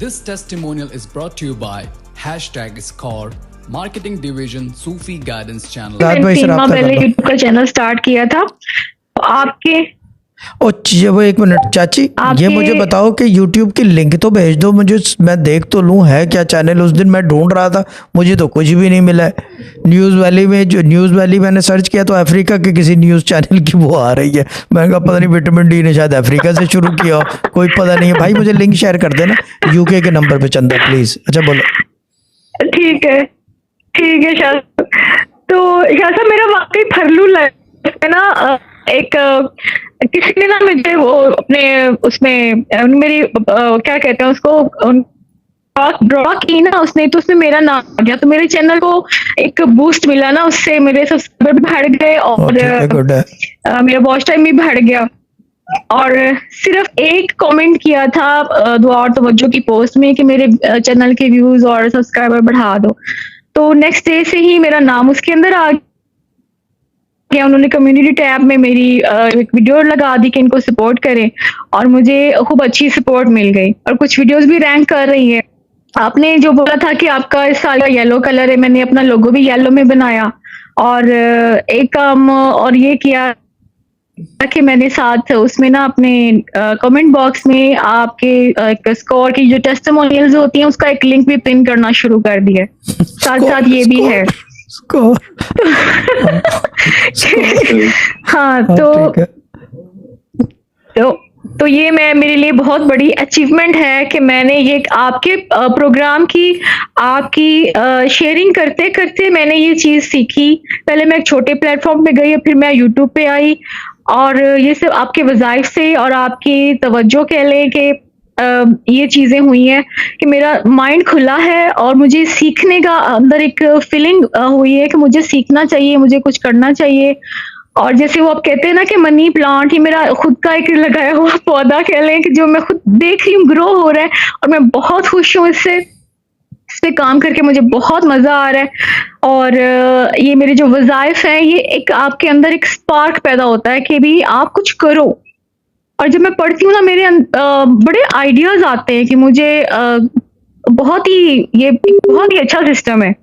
This testimonial is brought to you by #Score Marketing Division Sufi Guidance Channel. मैंने 3 माह पहले YouTube का channel start किया था। आपके वो एक मिनट चाची, ये मुझे बताओ कि YouTube की लिंक तो भेज दो मुझे, मैं देख तो लूँ है क्या चैनल। उस दिन मैं ढूंढ रहा था, मुझे तो कुछ भी नहीं मिला है। न्यूज़ वैली में, जो न्यूज़ वैली मैंने सर्च किया तो अफ्रीका के किसी न्यूज़ चैनल की वो आ रही है। मैंने कहा पता नहीं विटामिन डी ने शायद अफ्रीका से शुरू किया हो, कोई पता नहीं है। भाई मुझे लिंक शेयर कर देना UK के नंबर पे चंदा प्लीज़। अच्छा बोलो। ठीक है शाह। तो शाह साहब मेरा वाकई फरलू लाइफ है ना। एक किसी ने ना मुझे वो अपने उसमें मेरी क्या कहते हैं उसको ड्रॉ की ना उसने, तो उसमें मेरा नाम आ गया, तो मेरे चैनल को एक बूस्ट मिला ना, उससे मेरे सब्सक्राइबर भी बढ़ गए और मेरा वॉच टाइम भी बढ़ गया। और सिर्फ एक कमेंट किया था दुआ और तवज्जो की पोस्ट में कि मेरे चैनल के व्यूज और सब्सक्राइबर बढ़ा दो, तो नेक्स्ट डे से ही मेरा नाम उसके अंदर आ गया। उन्होंने कम्युनिटी टैब में मेरी एक वीडियो लगा दी कि इनको सपोर्ट करें, और मुझे खूब अच्छी सपोर्ट मिल गई और कुछ वीडियोस भी रैंक कर रही है। आपने जो बोला था कि आपका इस साल का येलो कलर है, मैंने अपना लोगो भी येलो में बनाया, और एक काम और ये किया कि मैंने साथ उसमें ना अपने कमेंट बॉक्स में आपके एक स्कोर की जो टेस्टिमोनियल्स होती हैं उसका एक लिंक भी पिन करना शुरू कर दिया। साथ साथ ये भी है हाँ। तो ये मेरे लिए बहुत बड़ी अचीवमेंट है कि मैंने ये आपके प्रोग्राम की आपकी शेयरिंग करते करते मैंने ये चीज सीखी। पहले मैं एक छोटे प्लेटफॉर्म पे गई, फिर मैं यूट्यूब पे आई, और ये सब आपके वज़ाइफ से और आपकी तवज्जो कह लें कि ये चीज़ें हुई हैं कि मेरा माइंड खुला है और मुझे सीखने का अंदर एक फीलिंग हुई है कि मुझे सीखना चाहिए, मुझे कुछ करना चाहिए। और जैसे वो आप कहते हैं ना कि मनी प्लांट, ही मेरा खुद का एक लगाया हुआ पौधा कह लें कि जो मैं खुद देख रही हूँ ग्रो हो रहा है, और मैं बहुत खुश हूँ इस पे काम करके, मुझे बहुत मज़ा आ रहा है। और ये मेरे जो वज़ाइफ हैं, ये एक आपके अंदर एक स्पार्क पैदा होता है कि भी आप कुछ करो। और जब मैं पढ़ती हूँ ना, मेरे बड़े आइडियाज़ आते हैं कि मुझे बहुत ही अच्छा सिस्टम है।